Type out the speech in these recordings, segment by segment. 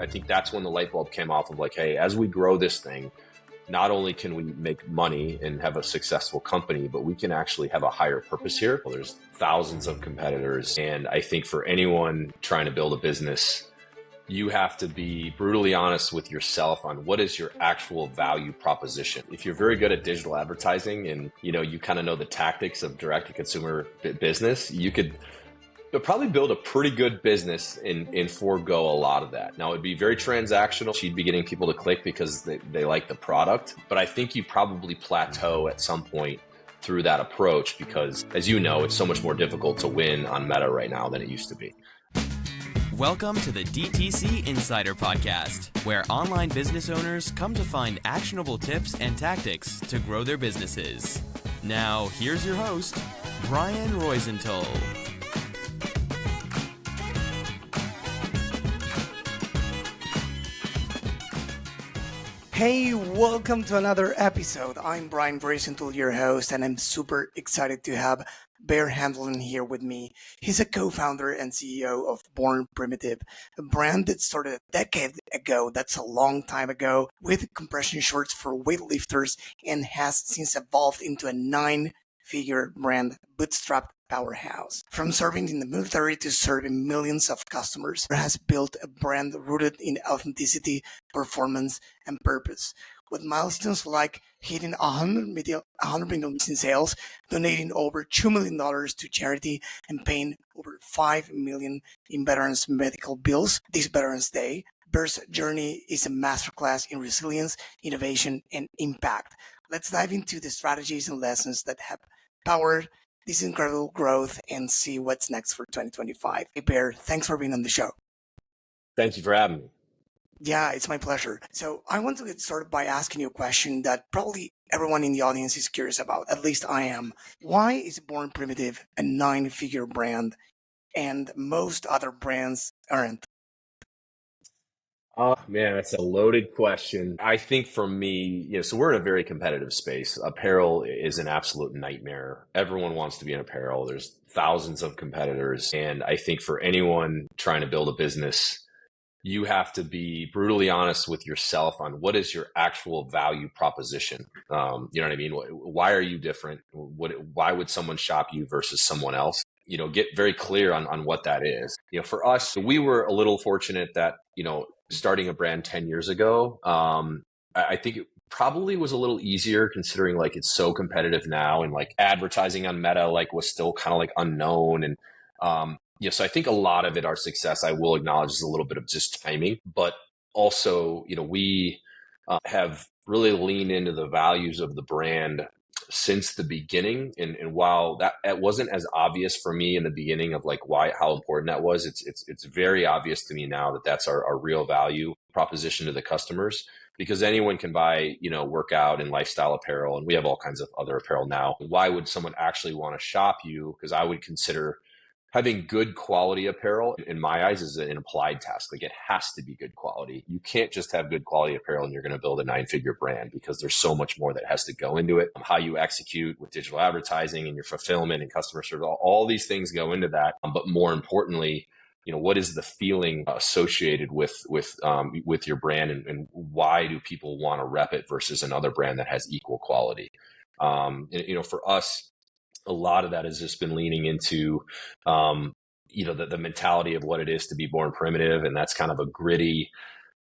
I think that's when the light bulb came off of like, hey, as we grow this thing, not only can we make money and have a successful company, but we can actually have a higher purpose here. Well, there's thousands of competitors. And I think for anyone trying to build a business, you have to be brutally honest with yourself on what is your actual value proposition. If you're very good at digital advertising and you kind of know the tactics of direct to consumer business, you could probably build a pretty good business and forego a lot of that. Now, it'd be very transactional. You'd be getting people to click because they like the product. But I think you probably plateau at some point through that approach because, as you know, it's so much more difficult to win on Meta right now than it used to be. Welcome to the DTC Insider podcast, where online business owners come to find actionable tips and tactics to grow their businesses. Now, here's your host, Brian Roisentul. Hey, welcome to another episode. I'm Brian Roisentul, your host, and I'm super excited to have Bear Handlon here with me. He's a co-founder and CEO of Born Primitive, a brand that started a decade ago, that's a long time ago, with compression shorts for weightlifters and has since evolved into a 9-figure brand, Bootstrapped powerhouse. From serving in the military to serving millions of customers, Bear has built a brand rooted in authenticity, performance, and purpose. With milestones like hitting 100 million in sales, donating over $2 million to charity, and paying over $5 million in veterans' medical bills this Veterans Day, Bear's journey is a masterclass in resilience, innovation, and impact. Let's dive into the strategies and lessons that have powered this incredible growth and see what's next for 2025. Hey, Bear, thanks for being on the show. Thank you for having me. Yeah, it's my pleasure. So I want to get started by asking you a question that probably everyone in the audience is curious about. At least I am. Why is Born Primitive a 9-figure brand and most other brands aren't? Oh man, that's a loaded question. I think for me, so we're in a very competitive space. Apparel is an absolute nightmare. Everyone wants to be in apparel. There's thousands of competitors. And I think for anyone trying to build a business, you have to be brutally honest with yourself on what is your actual value proposition. You know what I mean? Why are you different? Why would someone shop you versus someone else? Get very clear on what that is. For us, we were a little fortunate that, starting a brand 10 years ago, I think it probably was a little easier considering like it's so competitive now and like advertising on Meta like was still kind of like unknown. And so I think a lot of it, our success, I will acknowledge, is a little bit of just timing, but also, we have really leaned into the values of the brand since the beginning. And while that it wasn't as obvious for me in the beginning of like how important that was, it's very obvious to me now that that's our real value proposition to the customers, because anyone can buy, workout and lifestyle apparel, and we have all kinds of other apparel now. Why would someone actually want to shop you? Because I would consider having good quality apparel, in my eyes, is an applied task. Like it has to be good quality. You can't just have good quality apparel and you're going to build a 9-figure brand, because there's so much more that has to go into it. How you execute with digital advertising and your fulfillment and customer service, all these things go into that. But more importantly, what is the feeling associated with your brand, and why do people want to rep it versus another brand that has equal quality? For us, a lot of that has just been leaning into, the mentality of what it is to be born primitive. And that's kind of a gritty,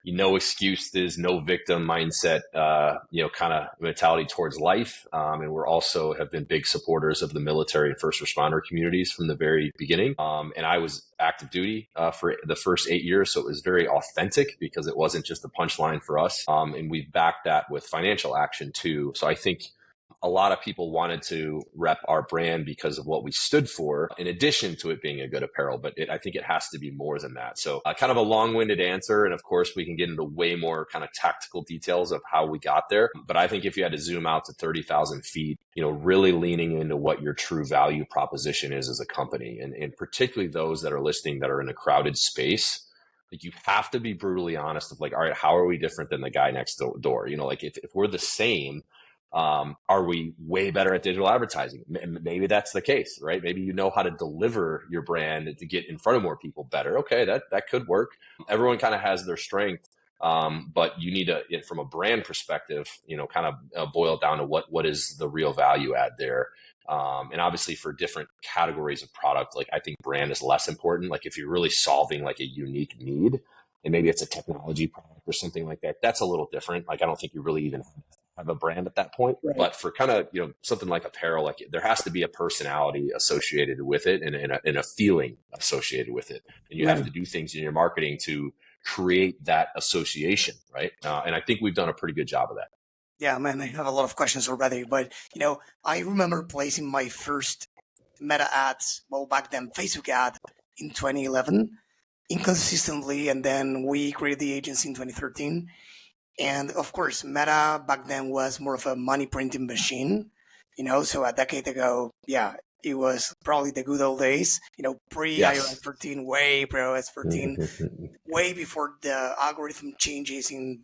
no excuses, no victim mindset, kind of mentality towards life. And we're also have been big supporters of the military and first responder communities from the very beginning. And I was active duty for the first 8 years. So it was very authentic because it wasn't just a punchline for us. And we backed that with financial action too. So I think a lot of people wanted to rep our brand because of what we stood for, in addition to it being a good apparel. But I think it has to be more than that. So kind of a long-winded answer. And of course, we can get into way more kind of tactical details of how we got there. But I think if you had to zoom out to 30,000 feet, really leaning into what your true value proposition is as a company, and particularly those that are listening that are in a crowded space, like you have to be brutally honest of like, all right, how are we different than the guy next door? Like if we're the same, Are we way better at digital advertising? Maybe that's the case, right? Maybe you know how to deliver your brand to get in front of more people better. Okay, that could work. Everyone kind of has their strength, but you need to, from a brand perspective, kind of boil it down to what is the real value add there. And obviously for different categories of product, like I think brand is less important. Like if you're really solving like a unique need, and maybe it's a technology product or something like that, that's a little different. Like I don't think you really even have a brand at that point. Right. But for kind of, something like apparel, like there has to be a personality associated with it and a feeling associated with it. And you have to do things in your marketing to create that association, right? And I think we've done a pretty good job of that. Yeah, man, I have a lot of questions already, but I remember placing my first Meta ads, well, back then Facebook ad in 2011, inconsistently, and then we created the agency in 2013. And of course, Meta back then was more of a money printing machine, so a decade ago, yeah, it was probably the good old days, pre-iOS 13, way pre-iOS 13, way before the algorithm changes in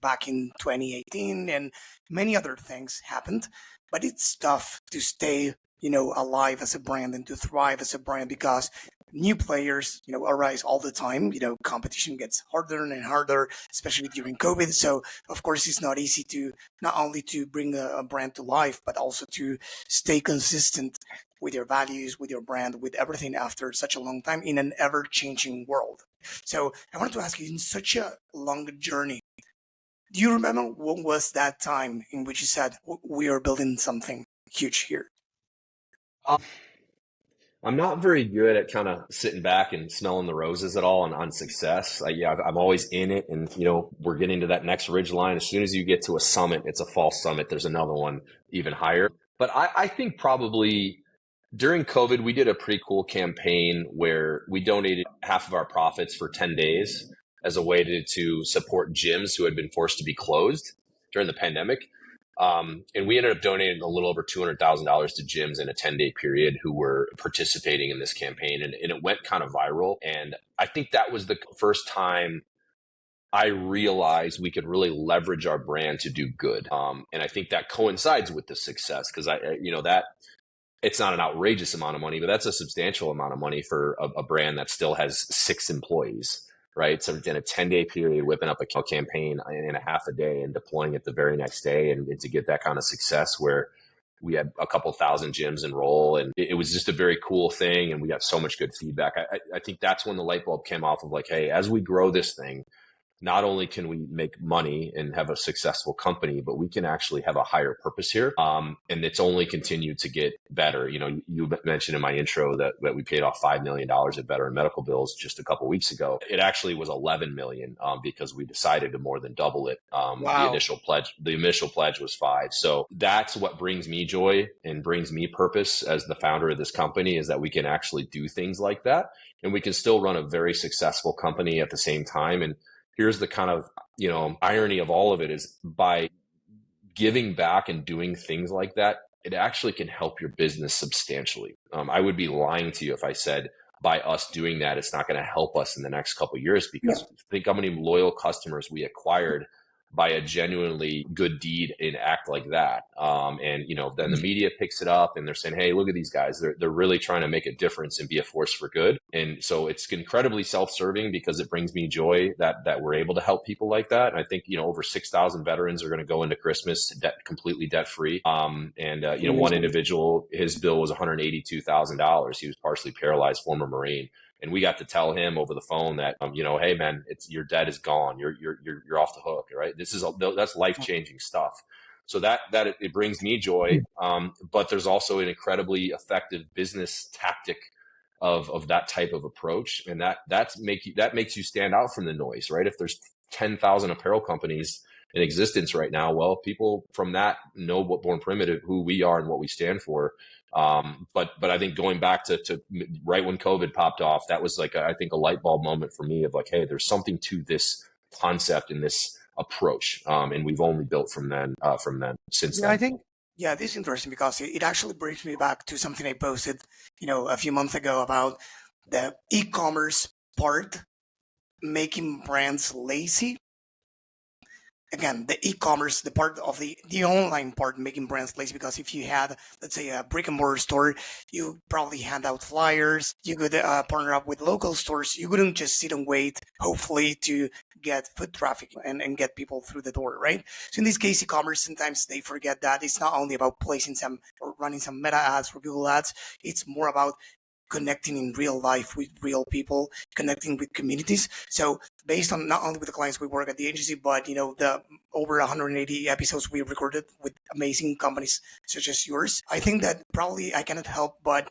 back in 2018, and many other things happened. But it's tough to stay, alive as a brand and to thrive as a brand because new players, arise all the time. Competition gets harder and harder, especially during COVID. So of course, it's not easy to not only to bring a brand to life, but also to stay consistent with your values, with your brand, with everything after such a long time in an ever-changing world. So I wanted to ask you, in such a long journey, do you remember what was that time in which you said, we are building something huge here? I'm not very good at kind of sitting back and smelling the roses at all on success. I'm always in it, and we're getting to that next ridge line. As soon as you get to a summit, it's a false summit. There's another one even higher. But I think probably during COVID, we did a pretty cool campaign where we donated half of our profits for 10 days as a way to support gyms who had been forced to be closed during the pandemic. And we ended up donating a little over $200,000 to gyms in a 10-day period who were participating in this campaign. And it went kind of viral. And I think that was the first time I realized we could really leverage our brand to do good. And I think that coincides with the success because that it's not an outrageous amount of money, but that's a substantial amount of money for a brand that still has 6 employees. Right. So in a 10-day period, whipping up a campaign in a half a day and deploying it the very next day and to get that kind of success where we had a couple thousand gyms enroll. And it was just a very cool thing. And we got so much good feedback. I think that's when the light bulb came off of like, hey, as we grow this thing, not only can we make money and have a successful company, but we can actually have a higher purpose here. And it's only continued to get better. You mentioned in my intro that we paid off $5 million of veteran medical bills just a couple of weeks ago. It actually was 11 million because we decided to more than double it. Wow. The initial pledge was 5. So that's what brings me joy and brings me purpose as the founder of this company, is that we can actually do things like that. And we can still run a very successful company at the same time. And here's the kind of, irony of all of it is by giving back and doing things like that, it actually can help your business substantially. I would be lying to you if I said by us doing that, it's not going to help us in the next couple of years, because think how many loyal customers we acquired by a genuinely good deed and act like that. And, then the media picks it up and they're saying, hey, look at these guys. They're really trying to make a difference and be a force for good. And so it's incredibly self-serving because it brings me joy that we're able to help people like that. And I think, over 6,000 veterans are going to go into Christmas completely debt-free. One individual, his bill was $182,000. He was partially paralyzed, former Marine. And we got to tell him over the phone that, hey man, your debt is gone. You're off the hook, right? That's life-changing stuff. So that it brings me joy. But there's also an incredibly effective business tactic of that type of approach. And that makes you stand out from the noise, right? If there's 10,000 apparel companies in existence right now, well, people from that know what Born Primitive, who we are and what we stand for. But I think going back to right when COVID popped off, that was like, I think a light bulb moment for me of like, hey, there's something to this concept and this approach. And we've only built from then since then. I think, this is interesting because it actually brings me back to something I posted, a few months ago about the e-commerce part making brands lazy. again, the e-commerce, the part of the online part, making brands lazy. Because if you had, let's say, a brick and mortar store, you probably hand out flyers. You could partner up with local stores. You wouldn't just sit and wait, hopefully, to get foot traffic and get people through the door, right? So in this case, e-commerce, sometimes they forget that it's not only about placing some or running some meta ads for Google Ads. It's more about connecting in real life with real people, connecting with communities. So based on not only with the clients we work at the agency, but the over 180 episodes we recorded with amazing companies such as yours, I think that probably I cannot help but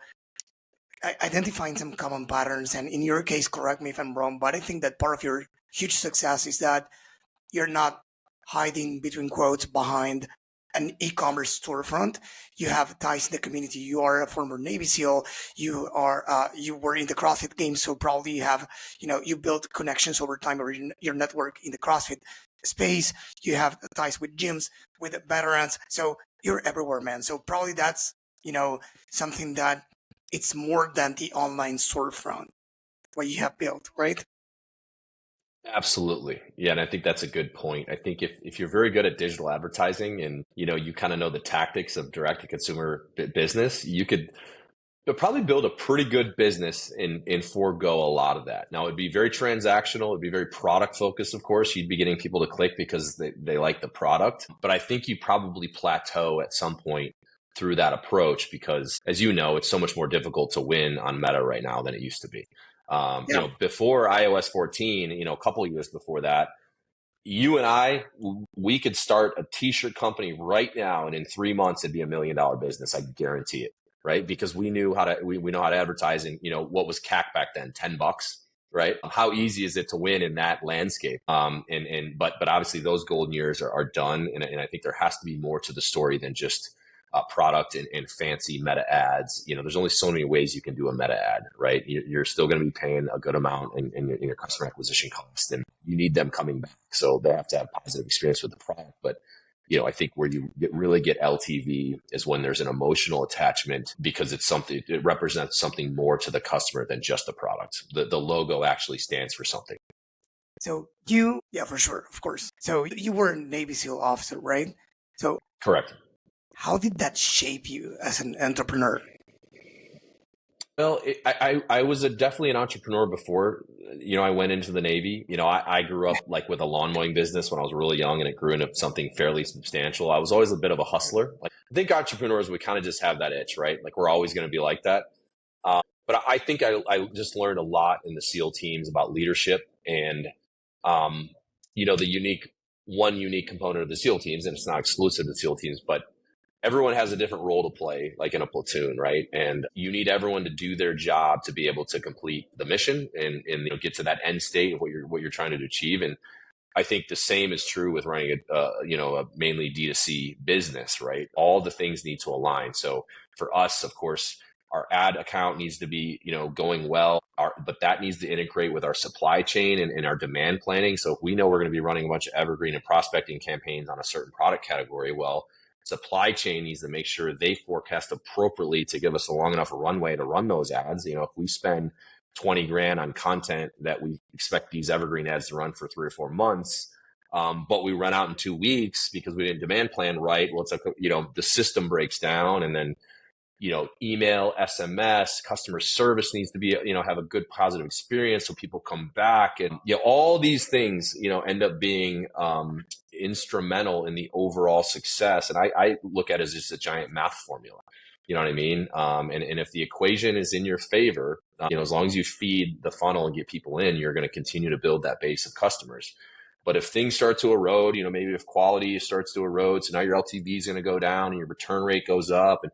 identifying some common patterns. And in your case, correct me if I'm wrong, but I think that part of your huge success is that you're not hiding between quotes behind an e-commerce storefront. You have ties in the community. You are a former Navy SEAL. You were in the CrossFit games, so probably you have you built connections over time or your network in the CrossFit space. You have ties with gyms, with veterans. So you're everywhere, man. So probably that's something that it's more than the online storefront what you have built, right? Absolutely. Yeah. And I think that's a good point. I think if you're very good at digital advertising and, you kind of know the tactics of direct to consumer business, you'll probably build a pretty good business and forego a lot of that. Now, it'd be very transactional. It'd be very product focused, of course. You'd be getting people to click because they like the product. But I think you probably plateau at some point through that approach because, as you know, it's so much more difficult to win on Meta right now than it used to be. Before iOS 14, a couple of years before that, you and I, we could start a t-shirt company right now, and in 3 months, it'd be $1 million business. I guarantee it, right? Because we know how to advertise, and what was CAC back then, $10, right? How easy is it to win in that landscape? But obviously those golden years are done, and I think there has to be more to the story than just product and fancy meta ads. There's only so many ways you can do a meta ad, right? You're still going to be paying a good amount in your customer acquisition cost, and you need them coming back. So they have to have positive experience with the product. But, I think where you really get LTV is when there's an emotional attachment because it represents something more to the customer than just the product. The logo actually stands for something. So yeah, for sure, of course. So you were a Navy SEAL officer, right? So Correct. how did that shape you as an entrepreneur? Well, I was definitely an entrepreneur before, I went into the Navy. I grew up like with a lawn mowing business when I was really young, and it grew into something fairly substantial. I was always a bit of a hustler. Like, I think entrepreneurs, we kind of just have that itch, right? Like we're always going to be like that. But I think I just learned a lot in the SEAL teams about leadership and, the unique component of the SEAL teams, and it's not exclusive to SEAL teams, but everyone has a different role to play, like in a platoon, right? And you need everyone to do their job to be able to complete the mission and get to that end state of what you're trying to achieve. And I think the same is true with running a mainly D2C business, right? All the things need to align. So for us, of course, our ad account needs to be, going well, but that needs to integrate with our supply chain and our demand planning. So if we know we're going to be running a bunch of evergreen and prospecting campaigns on a certain product category, well, supply chain needs to make sure they forecast appropriately to give us a long enough runway to run those ads. If we spend 20 grand on content that we expect these evergreen ads to run for 3 or 4 months, but we run out in 2 weeks because we didn't demand plan right. Well, it's like, the system breaks down, and then, email, SMS, customer service needs to be, have a good positive experience so people come back. And, all these things, end up being instrumental in the overall success. And I look at it as just a giant math formula. You know what I mean? And if the equation is in your favor, as long as you feed the funnel and get people in, you're going to continue to build that base of customers. But if things start to erode, maybe if quality starts to erode, so now your LTV is going to go down and your return rate goes up, and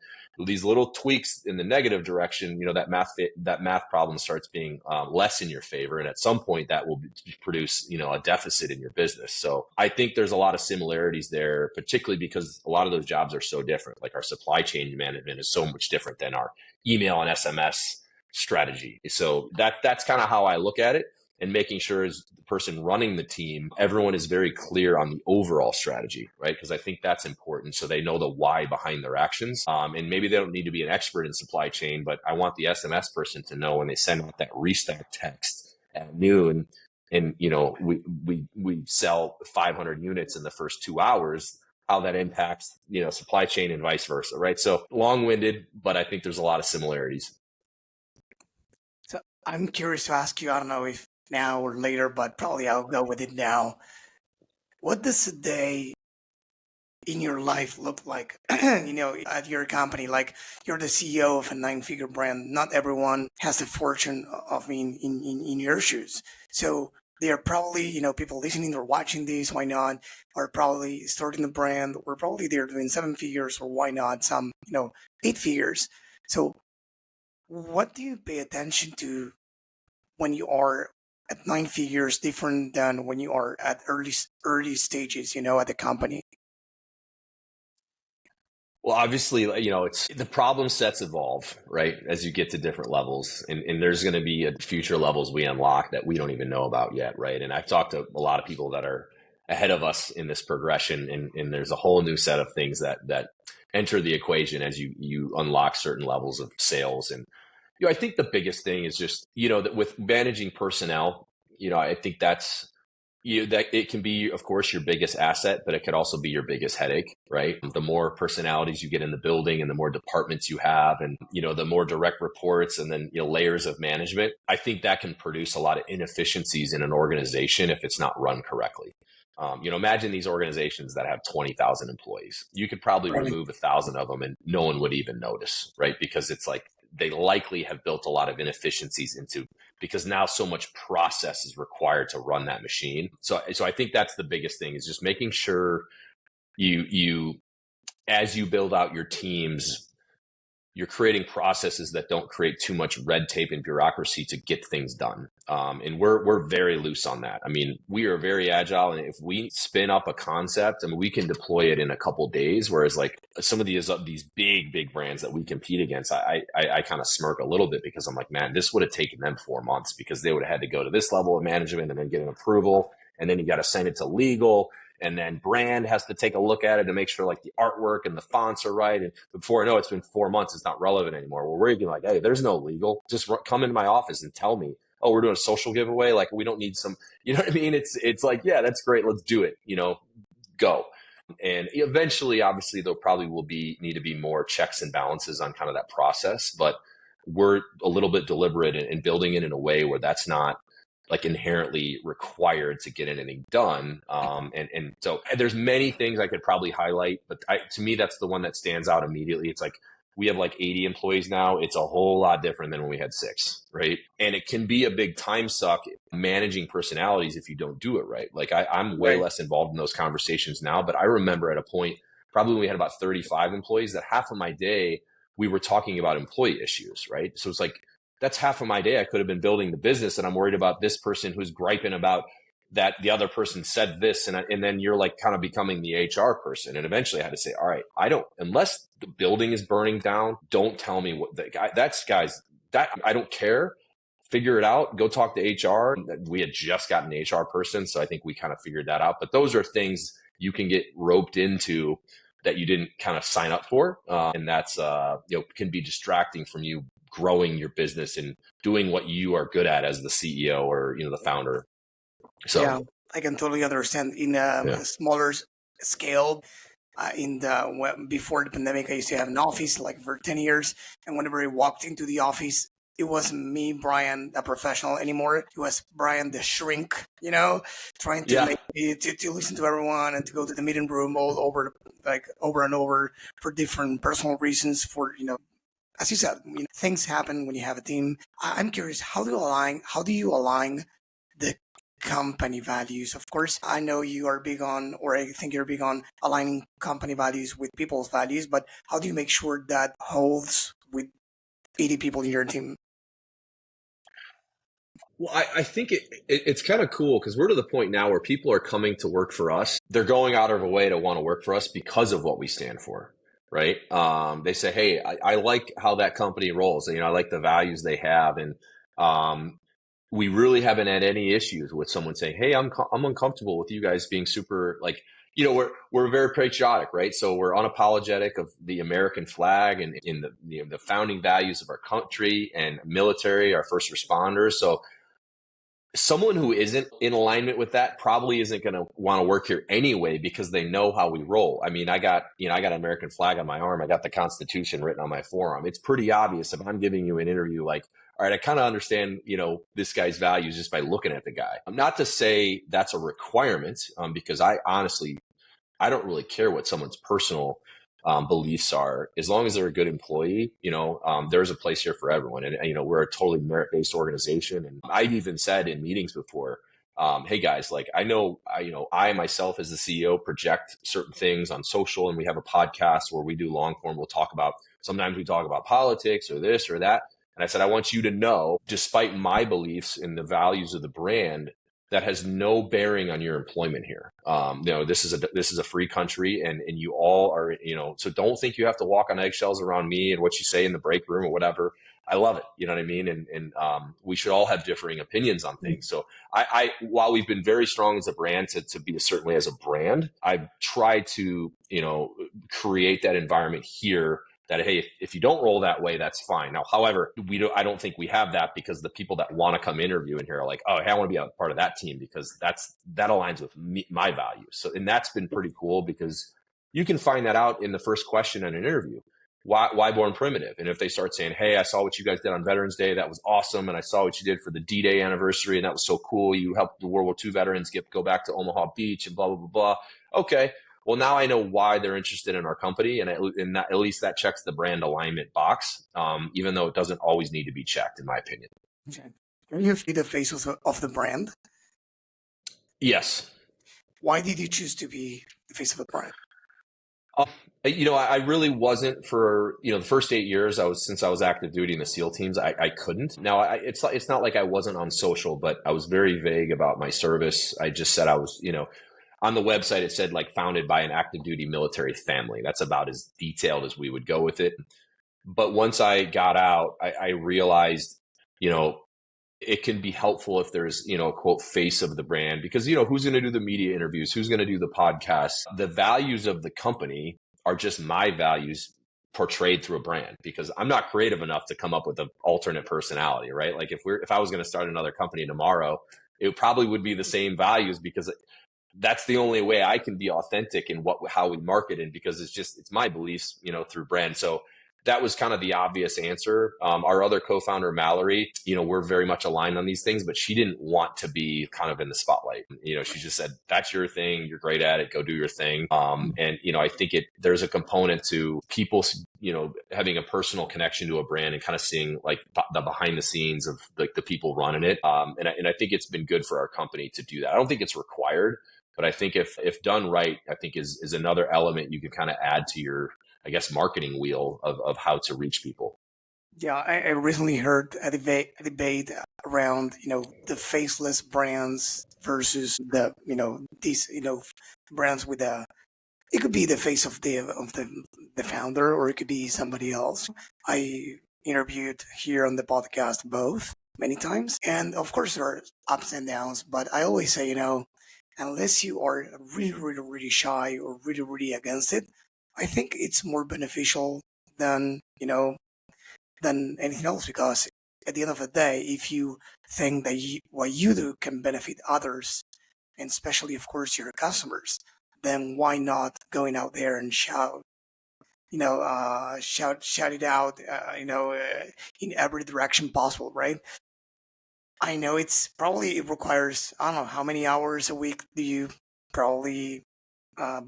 these little tweaks in the negative direction, that math problem starts being less in your favor. And at some point that will produce, a deficit in your business. So I think there's a lot of similarities there, particularly because a lot of those jobs are so different. Like our supply chain management is so much different than our email and SMS strategy. So that's kind of how I look at it. And making sure as the person running the team, everyone is very clear on the overall strategy, right? Because I think that's important. So they know the why behind their actions. And maybe they don't need to be an expert in supply chain, but I want the SMS person to know when they send out that restock text at noon and we sell 500 units in the first 2 hours, how that impacts, supply chain and vice versa, right? So long-winded, but I think there's a lot of similarities. So I'm curious to ask you, I don't know if now or later, but probably I'll go with it now. What does a day in your life look like, at your company? Like, you're the CEO of a 9-figure brand. Not everyone has the fortune of being in your shoes. So they are probably, people listening or watching this, why not, are probably starting the brand, or probably they're doing 7 figures, or why not some, 8 figures. So what do you pay attention to when you are at 9 figures, different than when you are at early stages, at the company? Well, obviously, it's the problem sets evolve, right? As you get to different levels, and there's going to be future levels we unlock that we don't even know about yet, right? And I've talked to a lot of people that are ahead of us in this progression, and there's a whole new set of things that enter the equation as you unlock certain levels of sales. And I think the biggest thing is just that with managing personnel, I think that's that it can be, of course, your biggest asset, but it could also be your biggest headache, right? The more personalities you get in the building and the more departments you have, and, the more direct reports and then, layers of management, I think that can produce a lot of inefficiencies in an organization if it's not run correctly. Imagine these organizations that have 20,000 employees. You could probably remove 1,000 of them and no one would even notice, right? Because it's like, they likely have built a lot of inefficiencies because now so much process is required to run that machine. So I think that's the biggest thing, is just making sure you as you build out your teams, you're creating processes that don't create too much red tape and bureaucracy to get things done. And we're very loose on that. I mean, we are very agile, and if we spin up a concept, we can deploy it in a couple days. Whereas like some of these big brands that we compete against, I kind of smirk a little bit, because I'm like, man, this would have taken them 4 months, because they would have had to go to this level of management and then get an approval, and then you got to send it to legal. And then brand has to take a look at it to make sure like the artwork and the fonts are right. And before I know, it's been 4 months. It's not relevant anymore. Well, we're like, hey, there's no legal. Just come into my office and tell me, oh, we're doing a social giveaway. Like, we don't need some, you know what I mean? It's like, yeah, that's great. Let's do it. Go. And eventually, obviously, there probably will need to be more checks and balances on kind of that process. But we're a little bit deliberate in building it in a way where that's not like inherently required to get anything done. And so there's many things I could probably highlight, but to me, that's the one that stands out immediately. It's like, we have like 80 employees now. It's a whole lot different than when we had 6, right? And it can be a big time suck managing personalities if you don't do it right. Like I'm way less involved in those conversations now, but I remember at a point, probably when we had about 35 employees, that half of my day we were talking about employee issues, right? So it's like, that's half of my day I could have been building the business, and I'm worried about this person who's griping about that the other person said this, and then you're like kind of becoming the HR person. And eventually I had to say, all right, unless the building is burning down, don't tell me what that I don't care. Figure it out. Go talk to HR. We had just gotten an HR person, so I think we kind of figured that out. But those are things you can get roped into that you didn't kind of sign up for, and that's can be distracting from you growing your business and doing what you are good at as the CEO or the founder. So yeah, I can totally understand. In a smaller scale, before the pandemic, I used to have an office like for 10 years, and whenever I walked into the office, it wasn't me, Brian, a professional anymore. It was Brian, the shrink, trying to to listen to everyone and to go to the meeting room all over, like over and over, for different personal reasons. For as you said, things happen when you have a team. I'm curious, how do you align the company values? Of course, I know you are big on, or I think you're big on aligning company values with people's values, but how do you make sure that holds with 80 people in your team? Well, I think it's kind of cool, because we're to the point now where people are coming to work for us. They're going out of a way to want to work for us because of what we stand for, right? They say, hey, I like how that company rolls. I like the values they have. And we really haven't had any issues with someone saying, hey, I'm uncomfortable with you guys being super, like, we're very patriotic, right? So we're unapologetic of the American flag and in the founding values of our country and military, our first responders. So someone who isn't in alignment with that probably isn't going to want to work here anyway, because they know how we roll. I mean, I got an American flag on my arm. I got the Constitution written on my forearm. It's pretty obvious if I'm giving you an interview, like, all right, I kind of understand, this guy's values just by looking at the guy. Not to say that's a requirement, because I don't really care what someone's personal beliefs are, as long as they're a good employee. There's a place here for everyone, and we're a totally merit-based organization. And I've even said in meetings before, hey guys, like, I myself as the CEO project certain things on social, and we have a podcast where we do long form. Sometimes we talk about politics or this or that. And I said, I want you to know, despite my beliefs in the values of the brand, that has no bearing on your employment here. This is a free country, and you all are, so don't think you have to walk on eggshells around me and what you say in the break room or whatever. I love it. You know what I mean? And we should all have differing opinions on things. So while we've been very strong as a brand to be certainly as a brand, I've tried to, create that environment here that, hey, if you don't roll that way, that's fine. Now, however, I don't think we have that, because the people that want to come interview in here are like, oh, hey, I want to be a part of that team because that aligns with my values. So, and that's been pretty cool, because you can find that out in the first question in an interview. Why Born Primitive? And if they start saying, hey, I saw what you guys did on Veterans Day, that was awesome, and I saw what you did for the D-Day anniversary, and that was so cool. You helped the World War II veterans go back to Omaha Beach and blah, blah, blah, blah. Okay. Well, now I know why they're interested in our company, and at least that checks the brand alignment box, even though it doesn't always need to be checked, in my opinion. Okay. Are you the face of the brand? Yes. Why did you choose to be the face of the brand? I really wasn't for, the first 8 years since I was active duty in the SEAL teams, I couldn't. Now, it's not like I wasn't on social, but I was very vague about my service. I just said I was, on the website, it said like founded by an active duty military family. That's about as detailed as we would go with it. But once I got out, I realized, it can be helpful if there's, a quote face of the brand, because, who's going to do the media interviews? Who's going to do the podcasts? The values of the company are just my values portrayed through a brand, because I'm not creative enough to come up with an alternate personality, right? Like if I was going to start another company tomorrow, it probably would be the same values, because that's the only way I can be authentic in how we market, and because it's my beliefs, through brand. So that was kind of the obvious answer. Our other co-founder, Mallory, we're very much aligned on these things, but she didn't want to be kind of in the spotlight. She just said, that's your thing. You're great at it. Go do your thing. And I think there's a component to people, having a personal connection to a brand and kind of seeing like the behind the scenes of like the people running it. And I think it's been good for our company to do that. I don't think it's required, but I think if done right, I think is another element you can kind of add to your, I guess, marketing wheel of how to reach people. Yeah, I recently heard a debate around, the faceless brands versus the, these, brands with it could be the face of the founder, or it could be somebody else. I interviewed here on the podcast both many times, and of course there are ups and downs, but I always say, unless you are really, really, really shy or really, really against it, I think it's more beneficial than anything else, because at the end of the day, if you think that what you do can benefit others, and especially, of course, your customers, then why not going out there and shout it out, in every direction possible, right? I know it requires, I don't know, how many hours a week do you probably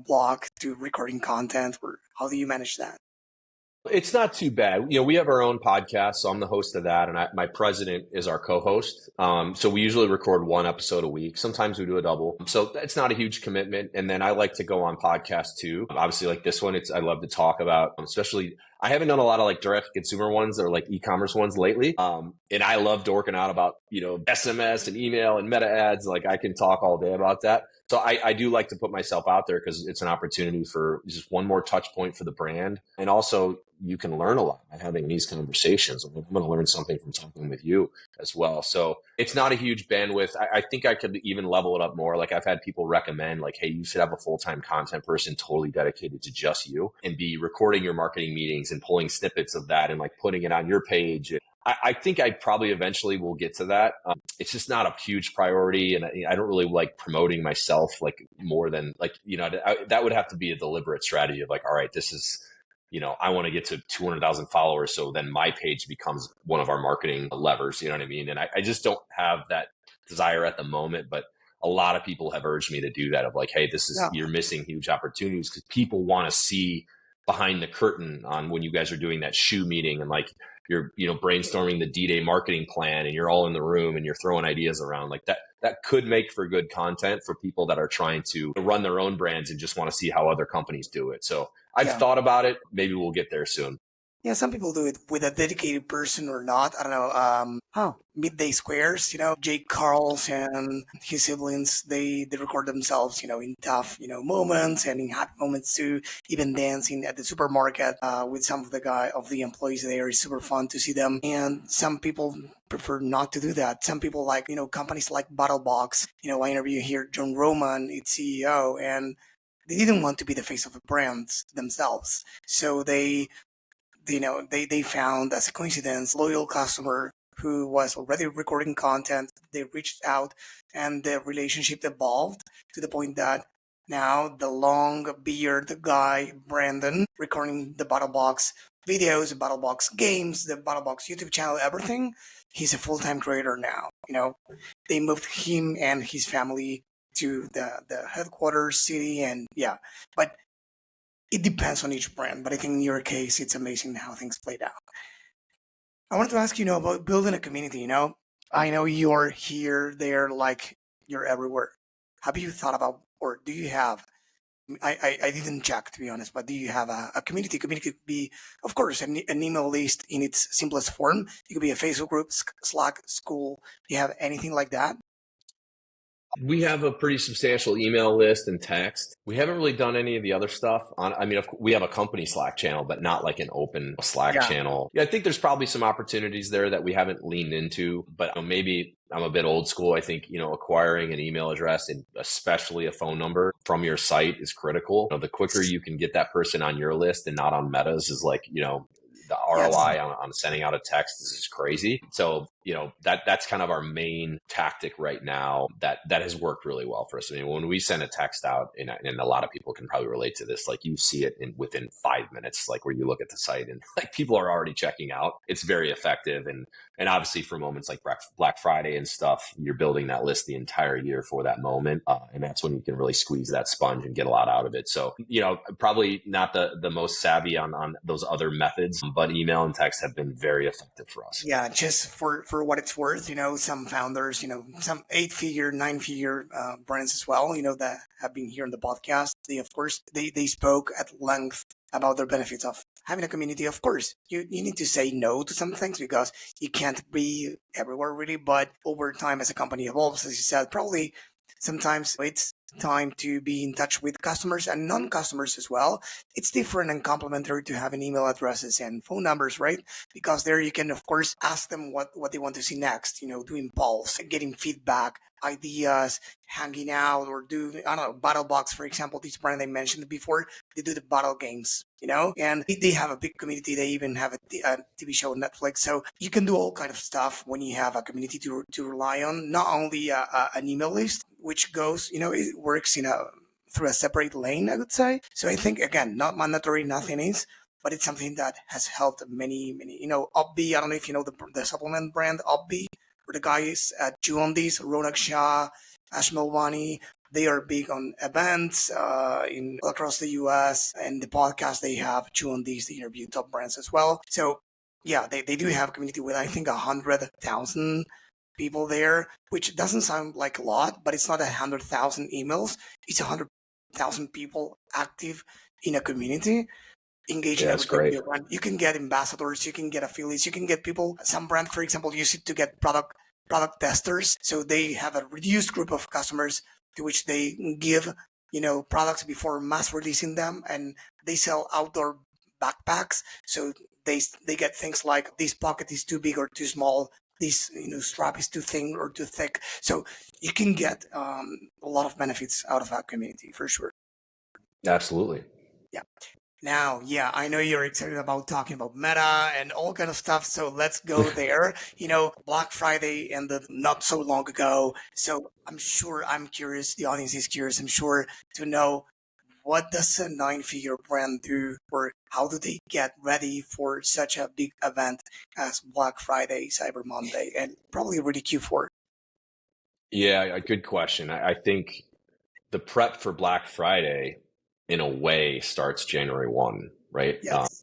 block to recording content, or how do you manage that? It's not too bad. We have our own podcast, so I'm the host of that, and my president is our co-host. So we usually record one episode a week. Sometimes we do a double. So it's not a huge commitment. And then I like to go on podcasts too. Obviously, like this one, I love to talk about, especially, I haven't done a lot of like direct consumer ones or like e-commerce ones lately. And I love dorking out about, SMS and email and meta ads. Like I can talk all day about that. So I do like to put myself out there, because it's an opportunity for just one more touch point for the brand. And also you can learn a lot by having these conversations. I'm going to learn something from talking with you as well. So it's not a huge bandwidth. I think I could even level it up more. Like I've had people recommend like, hey, you should have a full-time content person totally dedicated to just you, and be recording your marketing meetings and pulling snippets of that and like putting it on your page. I think I probably eventually will get to that. It's just not a huge priority, and I don't really like promoting myself like more than like, that would have to be a deliberate strategy of like, all right, this is, I want to get to 200,000 followers. So then my page becomes one of our marketing levers. You know what I mean? And I just don't have that desire at the moment, but a lot of people have urged me to do that of like, hey, you're missing huge opportunities because people want to see behind the curtain on when you guys are doing that shoe meeting and like you're, brainstorming the D-Day marketing plan and you're all in the room and you're throwing ideas around like that could make for good content for people that are trying to run their own brands and just want to see how other companies do it. So I've thought about it. Maybe we'll get there soon. Yeah, some people do it with a dedicated person or not. I don't know. Midday squares, Jake Carls and his siblings, they record themselves, in tough, moments and in happy moments too. Even dancing at the supermarket with some of the employees there is super fun to see them. And some people prefer not to do that. Some people like, companies like Battlebox. I interview here John Roman, its CEO, and they didn't want to be the face of the brands themselves. So they found, as a coincidence, loyal customer who was already recording content. They reached out and the relationship evolved to the point that now the long beard guy, Brandon, recording the Battlebox videos, the Battlebox games, the Battlebox YouTube channel, everything, he's a full-time creator now. They moved him and his family to the headquarters city, and but it depends on each brand, but I think in your case, it's amazing how things played out. I wanted to ask you, about building a community. I know you're here, there, like you're everywhere. Have you thought about, or do you have? I didn't check, to be honest, but do you have a community? Community could be, of course, an email list in its simplest form. It could be a Facebook group, Slack, school. Do you have anything like that? We have a pretty substantial email list and text. We haven't really done any of the other stuff. We have a company Slack channel, but not like an open Slack channel. Yeah, I think there's probably some opportunities there that we haven't leaned into, but maybe I'm a bit old school. I think, acquiring an email address and especially a phone number from your site is critical. The quicker you can get that person on your list and not on Meta's is like, the ROI on sending out a text is crazy. So, that's kind of our main tactic right now that has worked really well for us. I mean, when we send a text out, and a lot of people can probably relate to this, like you see it within 5 minutes, like where you look at the site and like people are already checking out. It's very effective. And obviously for moments like Black Friday and stuff, you're building that list the entire year for that moment. And that's when you can really squeeze that sponge and get a lot out of it. So, probably not the most savvy on those other methods, but email and text have been very effective for us. Yeah, just for what it's worth, some founders, some 8-figure, 9-figure brands as well, that have been here on the podcast. They, of course, they spoke at length about their benefits of having a community. Of course, you need to say no to some things because you can't be everywhere really, but over time as a company evolves, as you said, probably sometimes it's time to be in touch with customers and non-customers as well. It's different and complementary to having email addresses and phone numbers, right? Because there you can, of course, ask them what they want to see next, doing polls, getting feedback, ideas, hanging out, or I don't know, Battlebox, for example, this brand I mentioned before, they do the battle games, and they have a big community. They even have a TV show on Netflix. So you can do all kind of stuff when you have a community to rely on, not only an email list, which goes, it works through a separate lane, I would say. So I think, again, not mandatory, nothing is, but it's something that has helped many, Opbi, I don't know if you know the supplement brand Opbi, where the guys at Chew on This, Ronak Shah, Ash Melwani, they are big on events across the US, and the podcast they have, Chew on This, they interview top brands as well. So yeah, they do have a community with, I think, 100,000 people there, which doesn't sound like a lot, but it's not 100,000 emails. It's 100,000 people active in a community, engaging that's great. You can get ambassadors, you can get affiliates, you can get people. Some brand, for example, use it to get product testers. So they have a reduced group of customers to which they give, products before mass releasing them, and they sell outdoor backpacks. So they get things like this pocket is too big or too small, this strap is too thin or too thick. So you can get a lot of benefits out of that community for sure. Absolutely. Yeah. Now, yeah, I know you're excited about talking about Meta and all kind of stuff, so let's go there. Black Friday ended not so long ago, so I'm curious, the audience is curious, I'm sure, to know what does a nine-figure brand do, or how do they get ready for such a big event as Black Friday, Cyber Monday, and probably really Q4? Yeah, a good question. I think the prep for Black Friday, in a way, starts January 1, right? Yes.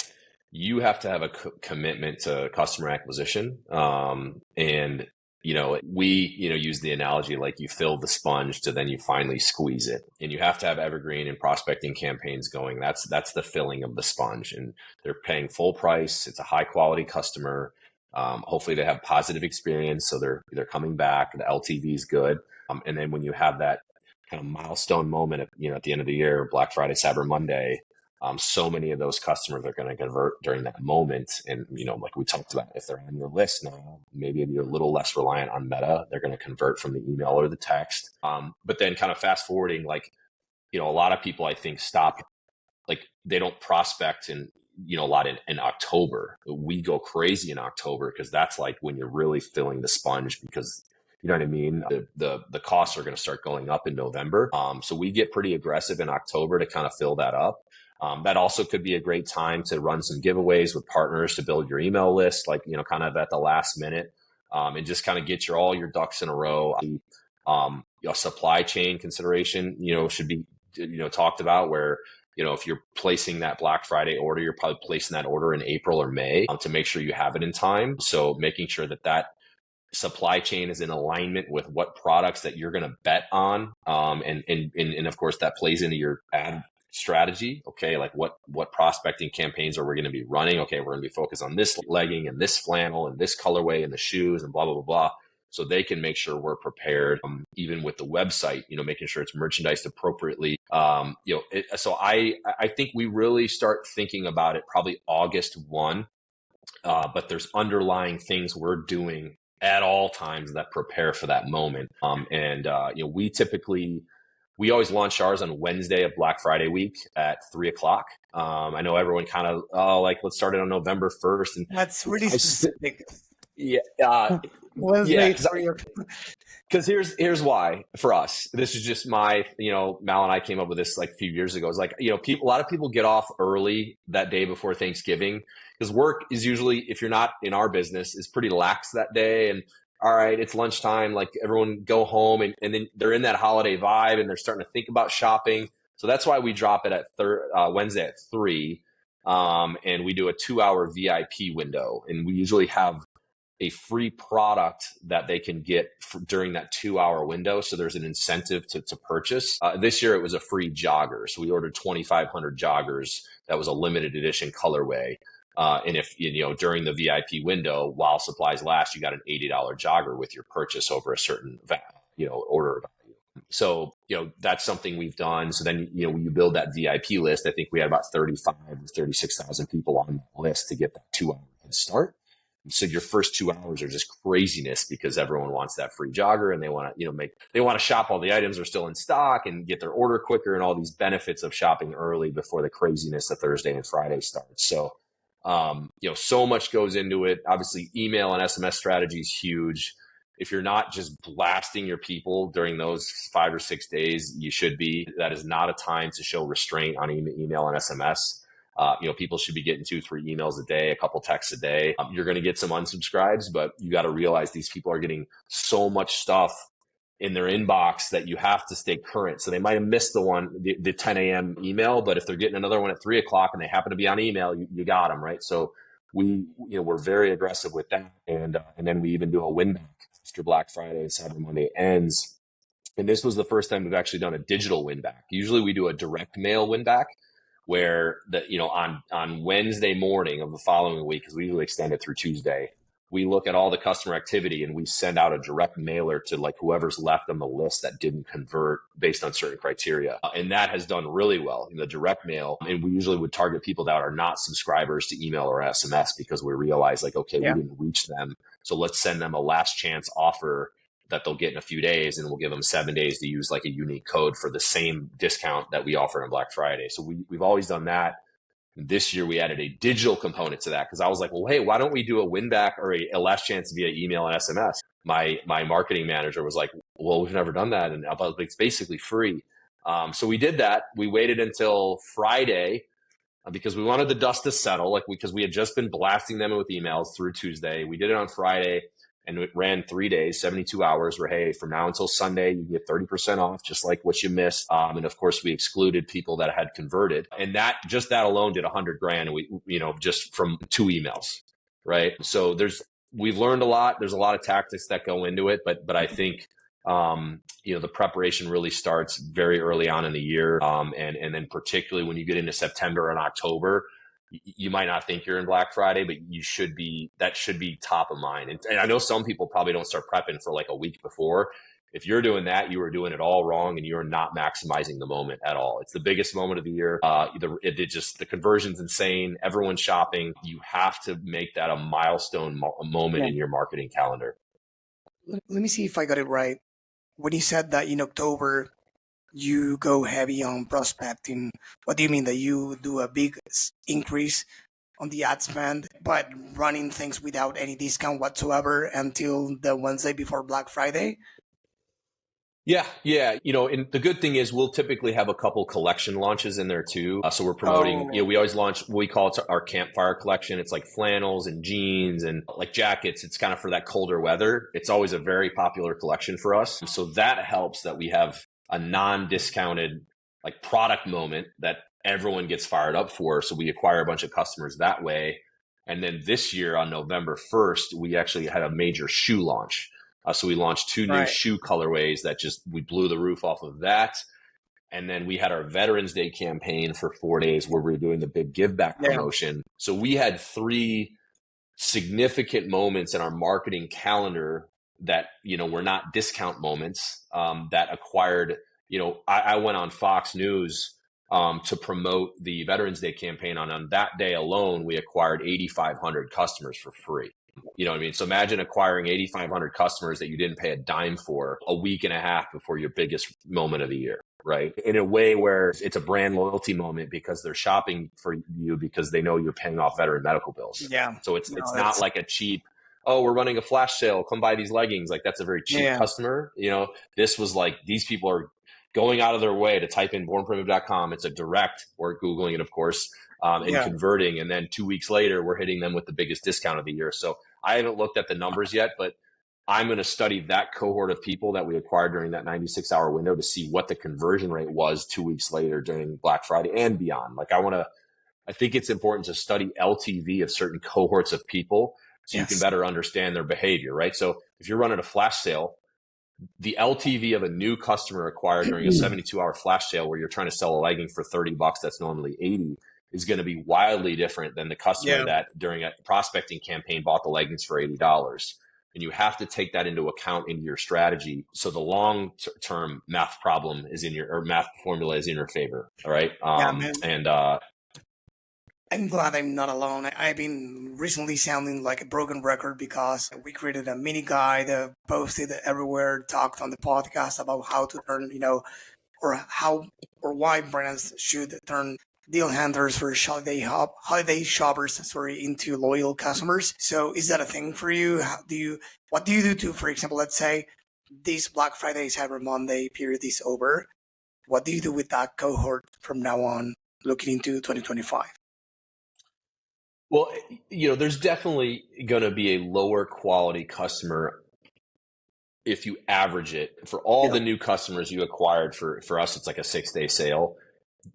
You have to have a commitment to customer acquisition. And, we, use the analogy like you fill the sponge to then you finally squeeze it. And you have to have evergreen and prospecting campaigns going. That's the filling of the sponge. And they're paying full price. It's a high quality customer. Hopefully they have positive experience. So they're coming back. The LTV is good. And then when you have that kind of milestone moment at the end of the year, Black Friday, Cyber Monday, so many of those customers are going to convert during that moment. And, like we talked about, if they're on your list now, maybe you're a little less reliant on Meta. They're going to convert from the email or the text. But then kind of fast forwarding, a lot of people, I think, stop, they don't prospect a lot in October. We go crazy in October because that's like when you're really filling the sponge, because you know what I mean? The costs are going to start going up in November. So we get pretty aggressive in October to kind of fill that up. That also could be a great time to run some giveaways with partners to build your email list, kind of at the last minute, and just kind of get all your ducks in a row. Supply chain consideration, should be, talked about, where, if you're placing that Black Friday order, you're probably placing that order in April or May, to make sure you have it in time. So making sure that supply chain is in alignment with what products that you're going to bet on. And of course that plays into your ad strategy. Okay. Like what prospecting campaigns are we going to be running? Okay. We're going to be focused on this legging and this flannel and this colorway and the shoes and blah, blah, blah, blah. So they can make sure we're prepared, even with the website, making sure it's merchandised appropriately. So I think we really start thinking about it probably August 1. But there's underlying things we're doing at all times that prepare for that moment. We always launch ours on Wednesday of Black Friday week at 3:00. I know everyone kind of, let's start it on November 1st. And That's really specific. Yeah. Wednesday, Because here's why for us. This is just my, Mal and I came up with this like a few years ago. It's like, a lot of people get off early that day before Thanksgiving, because work is usually, if you're not in our business, is pretty lax that day. And all right, it's lunchtime, like everyone go home, and then they're in that holiday vibe and they're starting to think about shopping. So that's why we drop it at Wednesday at 3. And we do a 2-hour VIP window, and we usually have a free product that they can get during that 2-hour window. So there's an incentive to purchase. This year it was a free jogger. So we ordered 2,500 joggers. That was a limited edition colorway. And if, during the VIP window, while supplies last, you got an $80 jogger with your purchase over a certain order value. So, that's something we've done. So then, you build that VIP list. I think we had about 35,000 or 36,000 people on that list to get that 2-hour head start. So your first 2 hours are just craziness, because everyone wants that free jogger, and they want to, they want to shop while the items are still in stock and get their order quicker, and all these benefits of shopping early before the craziness that Thursday and Friday starts. So, so much goes into it. Obviously, email and SMS strategy is huge. If you're not just blasting your people during those 5 or 6 days, you should be. That is not a time to show restraint on email and SMS. People should be getting 2-3 emails a day, a couple texts a day. You're going to get some unsubscribes, but you got to realize these people are getting so much stuff in their inbox that you have to stay current. So they might have missed the 10 a.m. email, but if they're getting another one at 3:00 and they happen to be on email, you got them, right? So we're very aggressive with that. And then we even do a win back after Black Friday and Cyber Monday ends. And this was the first time we've actually done a digital win back. Usually we do a direct mail win back, where on Wednesday morning of the following week, because we usually extend it through Tuesday, we look at all the customer activity and we send out a direct mailer to like whoever's left on the list that didn't convert based on certain criteria. And that has done really well in the direct mail. And we usually would target people that are not subscribers to email or SMS, because we realize we didn't reach them. So let's send them a last chance offer that they'll get in a few days, and we'll give them 7 days to use like a unique code for the same discount that we offer on Black Friday. So we've always done that. This year we added a digital component to that because I was like, well, hey, why don't we do a win back or a last chance via email and SMS? My marketing manager was like, well, we've never done that. And I was like, it's basically free. So we did that. We waited until Friday because we wanted the dust to settle, because we had just been blasting them with emails through Tuesday. We did it on Friday and it ran 3 days, 72 hours where, hey, from now until Sunday, you get 30% off, just like what you missed. And of course we excluded people that had converted, and that alone did 100 grand. And we, just from 2 emails. Right. So we've learned a lot. There's a lot of tactics that go into it, but I think, the preparation really starts very early on in the year. And then particularly when you get into September and October, you might not think you're in Black Friday, but that should be top of mind. And I know some people probably don't start prepping for like a week before. If you're doing that, you are doing it all wrong and you're not maximizing the moment at all. It's the biggest moment of the year. The conversion's insane. Everyone's shopping. You have to make that a milestone moment in your marketing calendar. Let me see if I got it right. When you said that in October, you go heavy on prospecting, what do you mean? That you do a big increase on the ad spend, but running things without any discount whatsoever until the Wednesday before Black Friday? Yeah. And the good thing is we'll typically have a couple collection launches in there too. So we're promoting, we always launch what we call it our campfire collection. It's like flannels and jeans and like jackets. It's kind of for that colder weather. It's always a very popular collection for us. So that helps that we have a non-discounted like product moment that everyone gets fired up for. So we acquire a bunch of customers that way. And then this year on November 1st, we actually had a major shoe launch. So we launched 2 new shoe colorways that we blew the roof off of that. And then we had our Veterans Day campaign for 4 days where we were doing the big give back promotion. So we had 3 significant moments in our marketing calendar that, were not discount moments, that acquired, I went on Fox News to promote the Veterans Day campaign. On that day alone, we acquired 8,500 customers for free. You know what I mean? So imagine acquiring 8,500 customers that you didn't pay a dime for a week and a half before your biggest moment of the year, right? In a way where it's a brand loyalty moment because they're shopping for you because they know you're paying off veteran medical bills. Yeah. So it's not like a cheap, we're running a flash sale, come buy these leggings. Like that's a very cheap customer. This was like, these people are going out of their way to type in bornprimitive.com. It's a direct, or Googling it, of course, and converting. And then 2 weeks later, we're hitting them with the biggest discount of the year. So I haven't looked at the numbers yet, but I'm going to study that cohort of people that we acquired during that 96-hour window to see what the conversion rate was 2 weeks later during Black Friday and beyond. Like I think it's important to study LTV of certain cohorts of people so you can better understand their behavior, right? So if you're running a flash sale, the LTV of a new customer acquired during a 72-hour flash sale where you're trying to sell a legging for $30 that's normally $80 is going to be wildly different than the customer that during a prospecting campaign bought the leggings for $80. And you have to take that into account into your strategy. So the long-term math problem math formula is in your favor. All right. I'm glad I'm not alone. I've been recently sounding like a broken record because we created a mini guide, posted everywhere, talked on the podcast about how to turn, or why brands should turn deal hunters for holiday shoppers, into loyal customers. So is that a thing for you? What do you do to, for example, let's say this Black Friday, Cyber Monday period is over. What do you do with that cohort from now on, looking into 2025? Well, there's definitely going to be a lower quality customer if you average it. For all the new customers you acquired, for us, it's like a 6-day sale.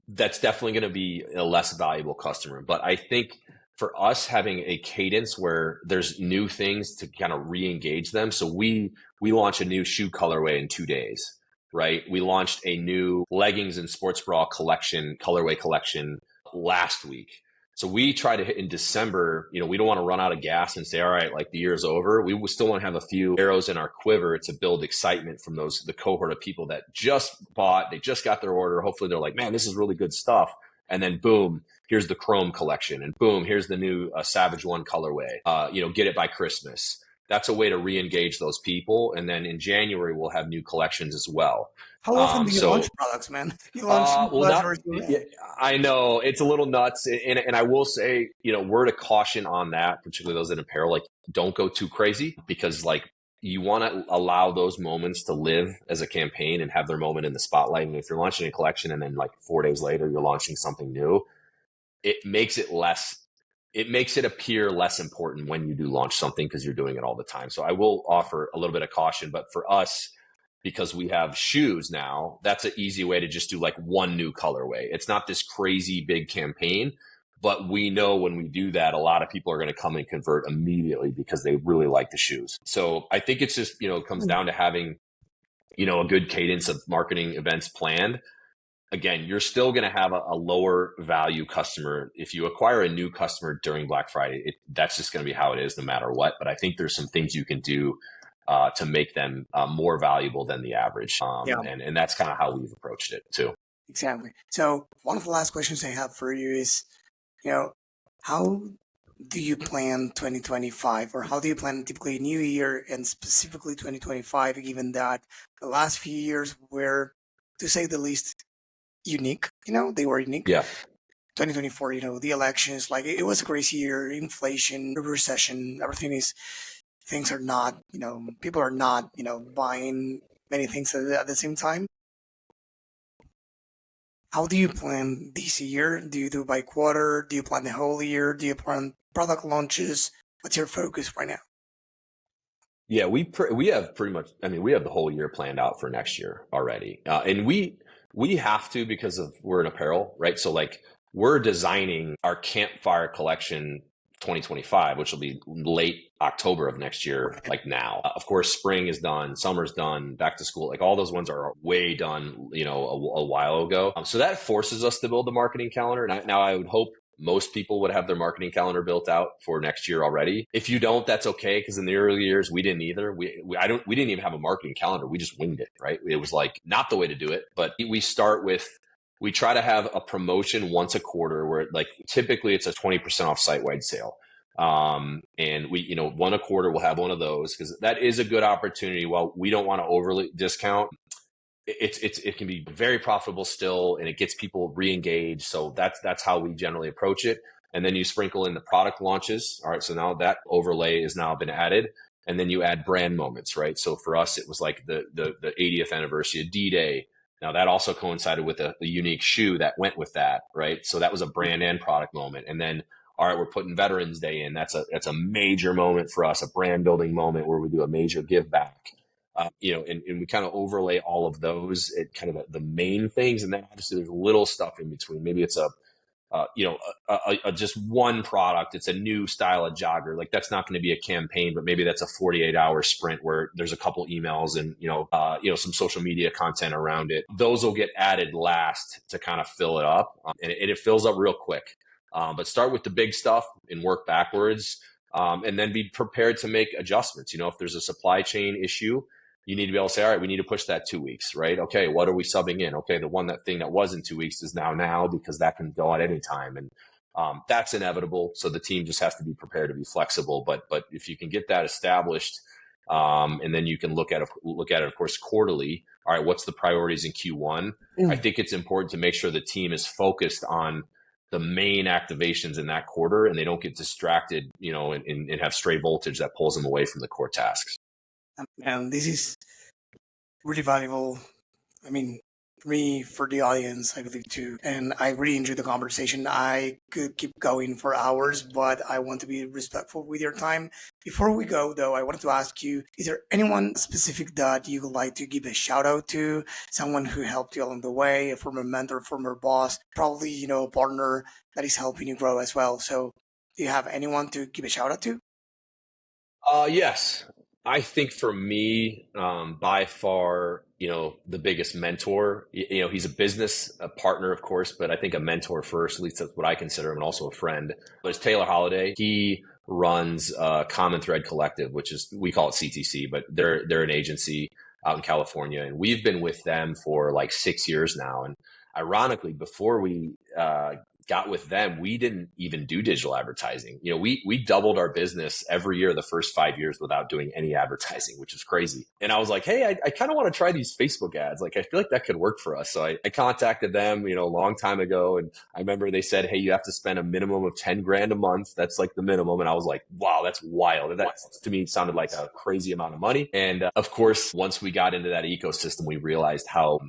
That's definitely going to be a less valuable customer. But I think for us having a cadence where there's new things to kind of re-engage them. So we launched a new shoe colorway in 2 days, right? We launched a new leggings and sports bra colorway collection last week. So we try to hit in December, we don't want to run out of gas and say, all right, like the year's over. We still want to have a few arrows in our quiver to build excitement from the cohort of people that just bought, they just got their order. Hopefully they're like, man, this is really good stuff. And then boom, here's the Chrome collection. And boom, here's the new Savage One colorway. Get it by Christmas. that's a way to re-engage those people. And then in January, we'll have new collections as well. How often do you So, launch products, man? You launch well, products not, every single yeah, day. I know it's a little nuts. And I will say, word of caution on that, particularly those in apparel, like don't go too crazy, because like you want to allow those moments to live as a campaign and have their moment in the spotlight. And if you're launching a collection and then like 4 days later, you're launching something new, it makes it appear less important when you do launch something, because you're doing it all the time. So I will offer a little bit of caution, but for us, because we have shoes now, that's an easy way to just do like one new colorway. It's not this crazy big campaign, but we know when we do that, a lot of people are going to come and convert immediately because they really like the shoes. So I think it's just, it comes down to having, a good cadence of marketing events planned. Again, you're still going to have a lower value customer. If you acquire a new customer during Black Friday, that's just going to be how it is no matter what. But I think there's some things you can do to make them more valuable than the average. And that's kind of how we've approached it too. Exactly. So one of the last questions I have for you is, how do you plan 2025, or how do you plan typically a new year and specifically 2025, given that the last few years were, to say the least, unique? They were unique. Yeah. 2024, the elections, like it was a crazy year, inflation, recession, things are not, people are not, buying many things at the same time. How do you plan this year? Do you do by quarter? Do you plan the whole year? Do you plan product launches? What's your focus right now? Yeah, we have pretty much, we have the whole year planned out for next year already. And we have to, because we're in apparel, right? So like we're designing our campfire collection 2025, which will be late October of next year, like now. Of course, spring is done, summer's done, back to school, like all those ones are way done, a while ago. So that forces us to build the marketing calendar. And now I would hope most people would have their marketing calendar built out for next year already. If you don't, that's okay, because in the early years we didn't either. We didn't even have a marketing calendar. We just winged it, right? It was like not the way to do it, but we try to have a promotion once a quarter where like typically it's a 20% off site-wide sale. And we, one a quarter, we'll have one of those, because that is a good opportunity. While we don't want to overly discount, it can be very profitable still, and it gets people re-engaged. So that's how we generally approach it. And then you sprinkle in the product launches. All right. So now that overlay has now been added. And then you add brand moments, right? So for us, it was like the 80th anniversary of D-Day. Now that also coincided with a unique shoe that went with that, right? So that was a brand and product moment. And then, all right, we're putting Veterans Day in. That's a major moment for us, a brand building moment where we do a major give back. And we kind of overlay all of those at kind of the main things. And then obviously there's little stuff in between. Maybe it's just one product. It's a new style of jogger. Like that's not going to be a campaign, but maybe that's a 48-hour sprint where there's a couple emails and, some social media content around it. Those will get added last to kind of fill it up. And it fills up real quick. But start with the big stuff and work backwards. And then be prepared to make adjustments. If there's a supply chain issue, you need to be able to say, all right, we need to push that 2 weeks, right? Okay, what are we subbing in? Okay, that thing that was in 2 weeks is now, because that can go at any time. And that's inevitable. So the team just has to be prepared to be flexible. But if you can get that established, and then you can look at it, of course, quarterly. All right, what's the priorities in Q1? I think it's important to make sure the team is focused on the main activations in that quarter, and they don't get distracted, and have stray voltage that pulls them away from the core tasks. And this is really valuable. For me, for the audience, I believe too. And I really enjoyed the conversation. I could keep going for hours, but I want to be respectful with your time. Before we go, though, I wanted to ask you, is there anyone specific that you would like to give a shout out to? Someone who helped you along the way, a former mentor, former boss, probably, a partner that is helping you grow as well. So do you have anyone to give a shout out to? Yes. I think for me, by far, the biggest mentor, he's a business partner, of course, but I think a mentor first, at least that's what I consider him, and also a friend. But it's Taylor Holiday. He runs Common Thread Collective, which is, we call it CTC, but they're an agency out in California. And we've been with them for like 6 years now. And ironically, before we got with them, we didn't even do digital advertising. We doubled our business every year the first 5 years without doing any advertising, which is crazy. And I was like, hey, I kind of want to try these Facebook ads. Like, I feel like that could work for us. So I contacted them, a long time ago. And I remember they said, hey, you have to spend a minimum of 10 grand a month. That's like the minimum. And I was like, wow, that's wild. That to me sounded like a crazy amount of money. And of course, once we got into that ecosystem, we realized how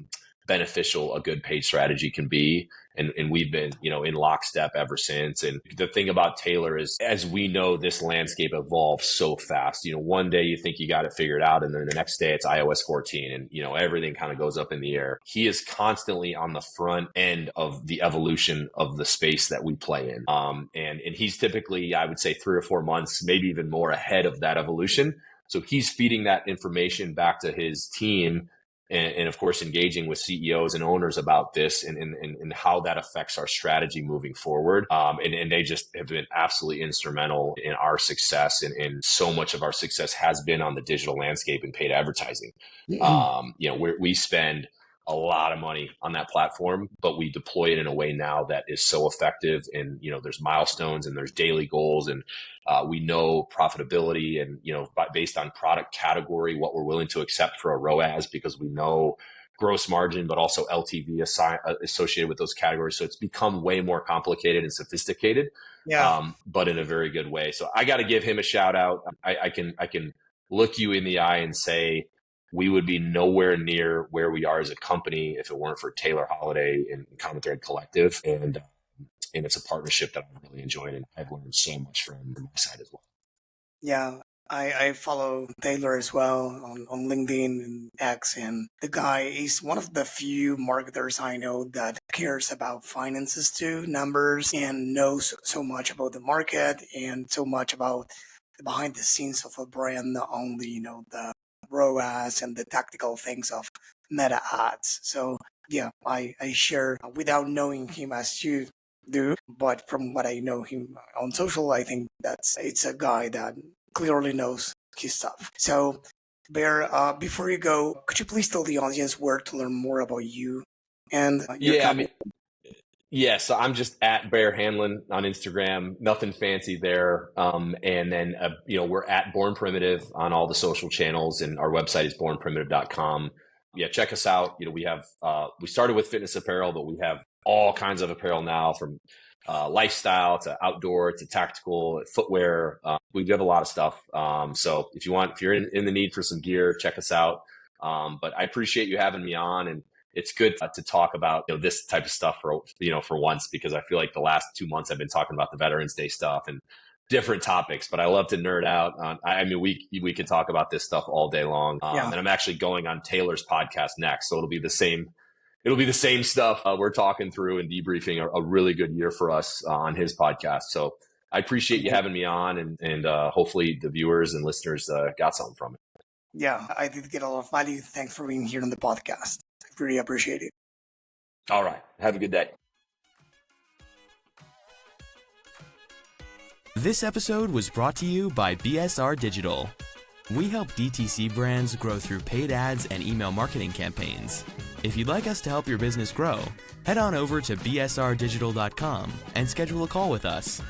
beneficial a good paid strategy can be. And we've been, in lockstep ever since. And the thing about Taylor is, as we know, this landscape evolves so fast. One day you think you got it figured out, and then the next day it's iOS 14 and, everything kind of goes up in the air. He is constantly on the front end of the evolution of the space that we play in. And he's typically, I would say, 3 or 4 months, maybe even more ahead of that evolution. So he's feeding that information back to his team. And of course, engaging with CEOs and owners about this and how that affects our strategy moving forward. And they just have been absolutely instrumental in our success. And so much of our success has been on the digital landscape and paid advertising. We spend a lot of money on that platform, but we deploy it in a way now that is so effective. And, there's milestones and there's daily goals, and we know profitability and, based on product category, what we're willing to accept for a ROAS, because we know gross margin, but also LTV associated with those categories. So it's become way more complicated and sophisticated, but in a very good way. So I got to give him a shout out. I can look you in the eye and say, we would be nowhere near where we are as a company if it weren't for Taylor Holiday and Common Thread Collective. And it's a partnership that I've really enjoyed, and I've learned so much from my side as well. Yeah, I follow Taylor as well on LinkedIn and X, and the guy is one of the few marketers I know that cares about finances too, numbers, and knows so much about the market and so much about the behind the scenes of a brand, not only, the ROAS and the tactical things of meta ads. So yeah, I share without knowing him as you do, but from what I know him on social, I think it's a guy that clearly knows his stuff. So Bear, before you go, could you please tell the audience where to learn more about you and your company? So I'm just at Bear Handlon on Instagram, nothing fancy there. And then, we're at Born Primitive on all the social channels, and our website is bornprimitive.com. Yeah, check us out. We have, we started with fitness apparel, but we have all kinds of apparel now, from lifestyle to outdoor to tactical footwear. We have a lot of stuff. So if you're in the need for some gear, check us out. But I appreciate you having me on, and it's good to talk about this type of stuff for once, because I feel like the last 2 months I've been talking about the Veterans Day stuff and different topics, but I love to nerd out. We could talk about this stuff all day long. And I'm actually going on Taylor's podcast next, so it'll be the same stuff we're talking through and debriefing a really good year for us on his podcast. So I appreciate you having me on, and hopefully the viewers and listeners got something from it. Yeah, I did get a lot of value. Thanks for being here on the podcast. I really appreciate it. All right. Have a good day. This episode was brought to you by BSR Digital. We help DTC brands grow through paid ads and email marketing campaigns. If you'd like us to help your business grow, head on over to bsrdigital.com and schedule a call with us.